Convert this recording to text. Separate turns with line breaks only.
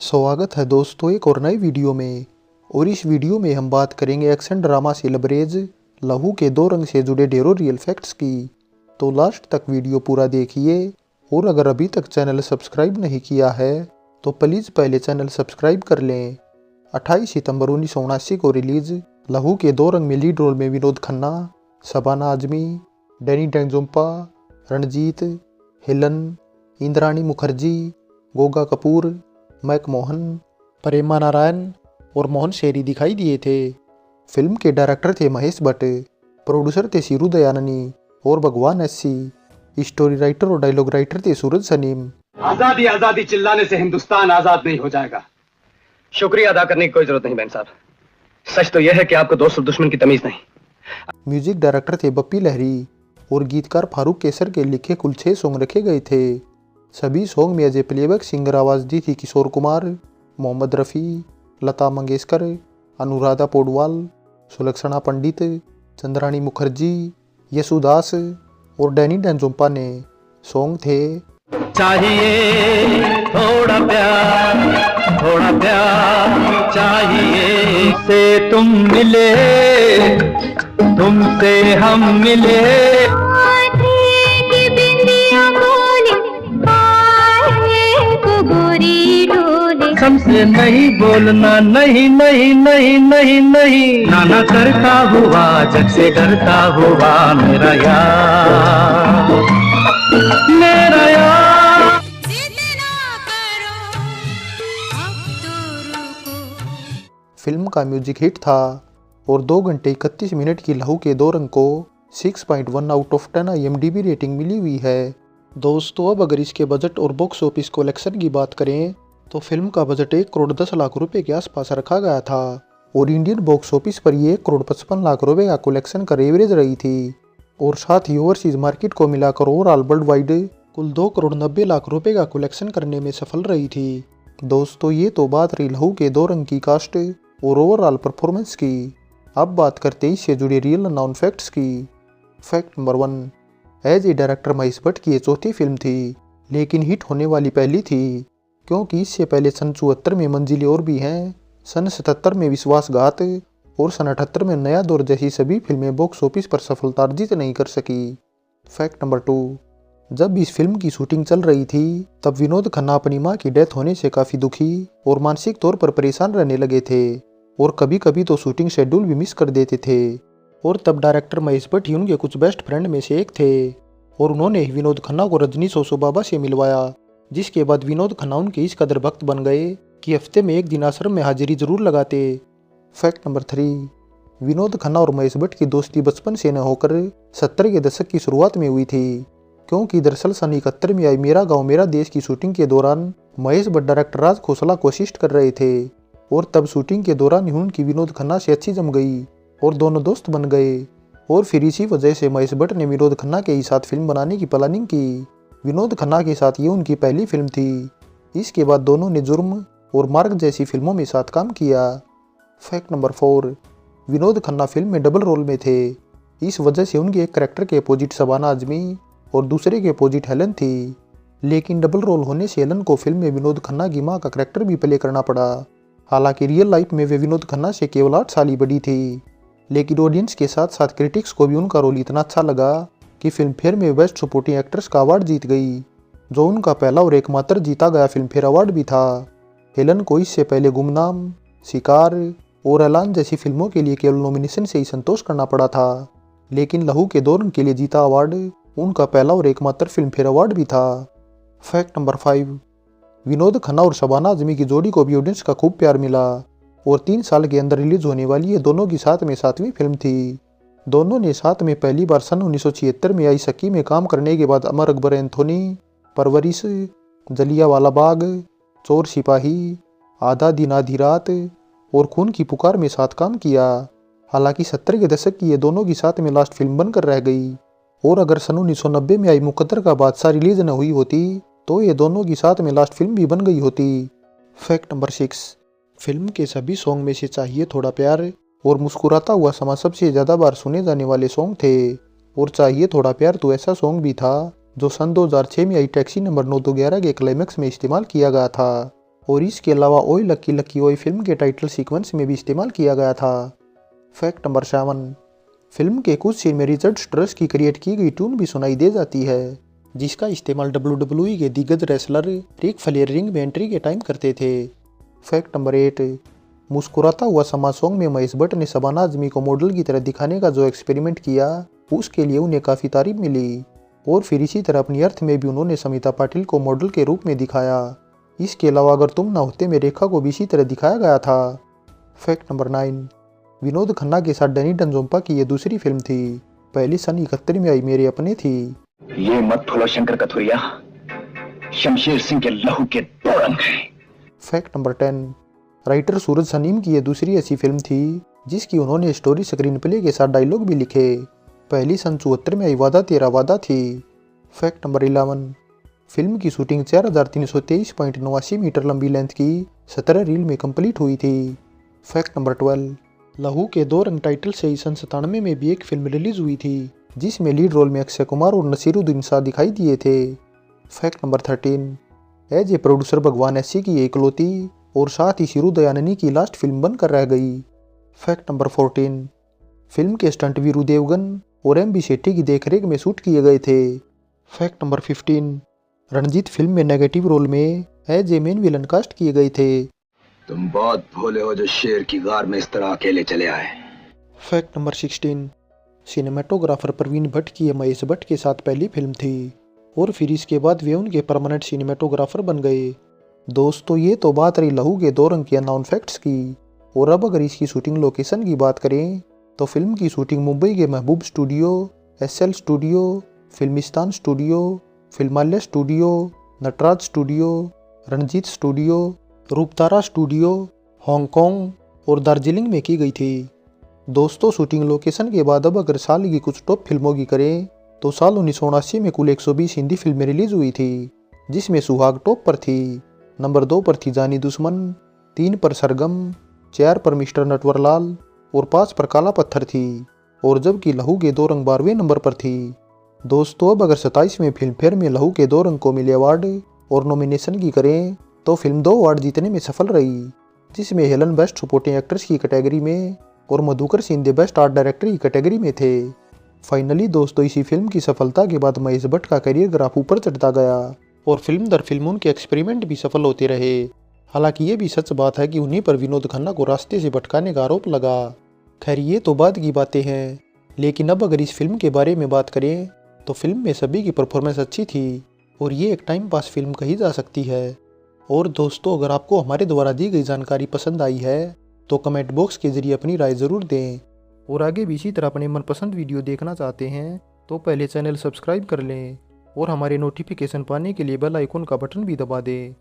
स्वागत है दोस्तों एक और नई वीडियो में। और इस वीडियो में हम बात करेंगे एक्शन ड्रामा से लबरेज लहू के दो रंग से जुड़े ढेरों रियल फैक्ट्स की। तो लास्ट तक वीडियो पूरा देखिए और अगर अभी तक चैनल सब्सक्राइब नहीं किया है तो प्लीज़ पहले चैनल सब्सक्राइब कर लें। 28 सितंबर 1979 को रिलीज लहू के दो रंग में लीड रोल में विनोद खन्ना, शबाना आजमी, डैनी डेंजोंपा, रणजीत, हेलन, इंद्राणी मुखर्जी, गोगा कपूर, मैक मोहन, प्रेमा नारायण और मोहन शेरी दिखाई दिए थे। फिल्म के डायरेक्टर थे महेश भट्ट, प्रोड्यूसर थे सीरू दयाननी और भगवान एससी, स्टोरी राइटर और डायलॉग राइटर थे सूरज सनीम।
आजादी आजादी चिल्लाने से हिंदुस्तान आजाद नहीं हो जाएगा। शुक्रिया अदा करने की कोई जरूरत नहीं बहन साहब। सच तो यह है कि आपको दोस्त और दुश्मन की तमीज नहीं।
म्यूजिक डायरेक्टर थे बप्पी लहरी और गीतकार फारूक केसर के लिखे कुल 6 सॉन्ग रखे गए थे। सभी सॉन्ग में एज ए प्लेबैक सिंगर आवाज़ दी थी किशोर कुमार, मोहम्मद रफ़ी, लता मंगेशकर, अनुराधा पौडवाल, सुलक्षणा पंडित, चंद्राणी मुखर्जी, यसुदास और डैनी डेंजोंपा ने। सॉन्ग थे
चाहिए थोड़ा प्यार चाहिए से तुम मिले, तुमसे हम मिले। हमसे नहीं बोलना, नहीं नहीं नहीं नहीं नहीं, नाना करता हुआ जग से डरता हुआ मेरा यार, मेरा यार।
फिल्म का म्यूजिक हिट था और 2 घंटे 31 मिनट की लहू के दो रंग को 6.1 आउट ऑफ 10 IMDb रेटिंग मिली हुई है। दोस्तों अब अगर इसके बजट और बॉक्स ऑफिस कलेक्शन की बात करें तो फिल्म का बजट 1 करोड़ 10 लाख रुपए के आसपास रखा गया था और इंडियन बॉक्स ऑफिस पर ये 1 करोड़ 55 लाख रुपए का कलेक्शन कर एवरेज रही थी। और साथ ही ओवरसीज मार्केट को मिलाकर ओवरऑल वर्ल्ड वाइड कुल 2 करोड़ 90 लाख रुपए का कलेक्शन करने में सफल रही थी। दोस्तों ये तो बात रही लहू के दो रंग की कास्ट और ओवरऑल परफॉर्मेंस की। अब बात करते हैं इससे जुड़े रियल नॉन फैक्ट्स की। Fact number 1, as a director Mahesh Bhatt की ये चौथी फिल्म थी लेकिन हिट होने वाली पहली थी, क्योंकि इससे पहले सन 74 में मंजिलें और भी हैं, सन 77 में विश्वासघात और सन 78 में नया दौर जैसी सभी फिल्में बॉक्स ऑफिस पर सफलता अर्जित नहीं कर सकी। फैक्ट नंबर 2, जब इस फिल्म की शूटिंग चल रही थी तब विनोद खन्ना अपनी मां की डेथ होने से काफ़ी दुखी और मानसिक तौर पर परेशान रहने लगे थे और कभी कभी तो शूटिंग शेड्यूल भी मिस कर देते थे। और तब डायरेक्टर महेश भट्ट ही उनके कुछ बेस्ट फ्रेंड में से एक थे और उन्होंने विनोद खन्ना को रजनीश ओशो बाबा से मिलवाया, जिसके बाद विनोद खन्ना उनके इस कदर भक्त बन गए कि हफ्ते में एक दिन आश्रम में हाजिरी जरूर लगाते। फैक्ट नंबर 3, विनोद खन्ना और महेश भट्ट की दोस्ती बचपन से न होकर 70 के दशक की शुरुआत में हुई थी, क्योंकि दरअसल सन 71 में आई मेरा गांव मेरा देश की शूटिंग के दौरान महेश भट्ट डायरेक्टर राज खोसला को असिस्ट कर रहे थे और तब शूटिंग के दौरान ही उनकी विनोद खन्ना से अच्छी जम गई और दोनों दोस्त बन गए। और फिर इसी वजह से महेश भट्ट ने विनोद खन्ना के ही साथ फिल्म बनाने की प्लानिंग की। विनोद खन्ना के साथ ये उनकी पहली फिल्म थी। इसके बाद दोनों ने जुर्म और मार्ग जैसी फिल्मों में साथ काम किया। Fact number 4, Vinod Khanna film में डबल रोल में थे। इस वजह से उनके एक कैरेक्टर के अपोजिट शबाना आजमी और दूसरे के अपोजिट हेलन थी, लेकिन डबल रोल होने से हेलन को फिल्म में विनोद खन्ना की मां का कैरेक्टर भी प्ले करना पड़ा। हालांकि रियल लाइफ में वे विनोद खन्ना से केवल 8 साल ही बड़ी थी, लेकिन ऑडियंस के साथ साथ क्रिटिक्स को भी उनका रोल इतना अच्छा लगा कि फिल्म फेयर में बेस्ट सपोर्टिंग एक्ट्रेस का अवार्ड जीत गई, जो उनका पहला और एकमात्र जीता गया फिल्म फेयर अवार्ड भी था। हेलन को इससे पहले गुमनाम, शिकार और ऐलान जैसी फिल्मों के लिए केवल नॉमिनेशन से ही संतोष करना पड़ा था, लेकिन लहू के दो रंग के लिए जीता अवार्ड उनका पहला और एकमात्र फिल्म फेयर अवार्ड भी था। फैक्ट नंबर 5, विनोद खन्ना और शबाना आजमी की जोड़ी को भी ऑडियंस का खूब प्यार मिला और 3 साल के अंदर रिलीज होने वाली ये दोनों की साथ में 7वीं फिल्म थी। दोनों ने साथ में पहली बार सन 1976 में आई सखी में काम करने के बाद अमर अकबर एंथोनी, परवरिश, जलियांवाला बाग, चोर सिपाही, आधा दिन आधी रात और खून की पुकार में साथ काम किया। हालांकि 70 के दशक की ये दोनों की साथ में लास्ट फिल्म बनकर रह गई और अगर सन 1990 में आई मुकद्दर का बादशाह रिलीज न हुई होती तो ये दोनों की साथ में लास्ट फिल्म भी बन गई होती। फैक्ट नंबर 6, फिल्म के सभी सॉन्ग में से चाहिए थोड़ा प्यार और मुस्कुराता हुआ समा सबसे ज़्यादा बार सुने जाने वाले सॉन्ग थे और चाहिए थोड़ा प्यार तो ऐसा सॉन्ग भी था जो सन 2006 में आई टैक्सी नंबर 911 के क्लाइमैक्स में इस्तेमाल किया गया था और इसके अलावा ओए लक्की लक्की ओए फिल्म के टाइटल सीक्वेंस में भी इस्तेमाल किया गया था। फैक्ट नंबर 7, फिल्म के कुछ सीन में रिचर्ड स्ट्रस की क्रिएट की गई ट्यून भी सुनाई दे जाती है, जिसका इस्तेमाल WWE के दिग्गज रेसलर रिक फ्लेयर रिंग में एंट्री के टाइम करते थे। फैक्ट नंबर 8, मुस्कुराता हुआ समा सॉन्ग में महेश भट्ट ने शबाना आजमी को मॉडल की तरह दिखाने का जो एक्सपेरिमेंट किया, उसके लिए उन्हें काफ़ी तारीफ मिली। और फिर इसी तरह अपनी अर्थ में भी उन्होंने समिता पाटिल को मॉडल के रूप में दिखाया। इसके अलावा अगर तुम ना होते में रेखा को भी इसी तरह दिखाया गया था। फैक्ट नंबर 9, विनोद खन्ना के साथ डैनी डंजोम्पा की ये दूसरी फिल्म थी। पहली सन 71 में आई मेरे अपने थी।
ये मत भूलो शंकर कथुरिया, शमशेर सिंह के लहू के 2 रंग हैं।
फैक्ट नंबर 10, राइटर सूरज सनीम की ये दूसरी ऐसी फिल्म थी जिसकी उन्होंने स्टोरी स्क्रीन प्ले के साथ डायलॉग भी लिखे। पहली सन 74 में आई वादा तेरा वादा थी। फैक्ट नंबर 11, फिल्म की शूटिंग 4323.89 मीटर लंबी लेंथ की 17 रील में कंप्लीट हुई थी। फैक्ट नंबर 12, लहू के 2 रंग टाइटल से ही सन 97 में भी एक फिल्म रिलीज हुई थी, जिसमें लीड रोल में अक्षय कुमार और नसीरुद्दीन शाह दिखाई दिए थे। Fact number 13, as a producer भगवान एससी की इकलौती और साथ ही शिरू दयाननी की लास्ट फिल्म बनकर रह गई। फैक्ट नंबर 14, फिल्म के स्टंट वीरू देवगन और एम बी शेट्टी की देखरेख में शूट किए गए थे। फैक्ट नंबर 15, रणजीत फिल्म में नेगेटिव रोल में as a main villain cast किए गए थे।
तुम बहुत भोले हो जो शेर की गार में इस तरह अकेले चले आए।
Fact number 16, cinematographer Praveen Bhatt की महेश भट्ट के साथ पहली फिल्म थी और फिर इसके बाद वे उनके परमानेंट सिनेमेटोग्राफर बन गए। दोस्तों, ये तो बात रही लहू के 2 रंग के अननोन फैक्ट्स की। और अब अगर इसकी शूटिंग लोकेशन की बात करें तो फिल्म की शूटिंग मुंबई के Mehboob studio, SL studio, Filmistan studio, Filmalaya studio, Natraj studio, Ranjit studio, Roop Tara studio, Hong Kong और दार्जिलिंग में की गई थी। दोस्तों, शूटिंग लोकेशन के बाद अब अगर साल की कुछ टॉप फिल्मों की करें तो साल 1979 में कुल 120 हिंदी फिल्में रिलीज हुई थी, जिसमें सुहाग टॉप पर थी। नंबर 2 पर थी जानी दुश्मन, 3 पर सरगम, 4 पर मिस्टर नटवरलाल और 5 पर काला पत्थर थी। और जबकि लहू के 2 रंग 12वें नंबर पर थी। दोस्तों, अब अगर 27वें फिल्म फेयर में लहू के 2 रंग को मिले अवार्ड और नॉमिनेशन की करें तो फिल्म 2 अवार्ड जीतने में सफल रही, जिसमें हेलन बेस्ट सपोर्टिंग एक्ट्रेस की कैटेगरी में और Madhukar Singh best art director की कैटेगरी में थे। फाइनली दोस्तों, इसी फिल्म की सफलता के बाद महेश भट्ट का करियर ग्राफ ऊपर चढ़ता गया और फिल्म दर फिल्म उनके एक्सपेरिमेंट भी सफल होते रहे। हालांकि ये भी सच बात है कि उन्हीं पर विनोद खन्ना को रास्ते से भटकाने का आरोप लगा। खैर, ये तो बाद की बातें हैं, लेकिन अब अगर इस फिल्म के बारे में बात करें तो फिल्म में सभी की परफॉर्मेंस अच्छी थी और ये एक टाइम पास फिल्म कही जा सकती है। और दोस्तों, अगर आपको हमारे द्वारा दी गई जानकारी पसंद आई है तो कमेंट बॉक्स के जरिए अपनी राय ज़रूर दें। और आगे भी इसी तरह अपने मनपसंद वीडियो देखना चाहते हैं तो पहले चैनल सब्सक्राइब कर लें और हमारे नोटिफिकेशन पाने के लिए बेल आइकन का बटन भी दबा दें।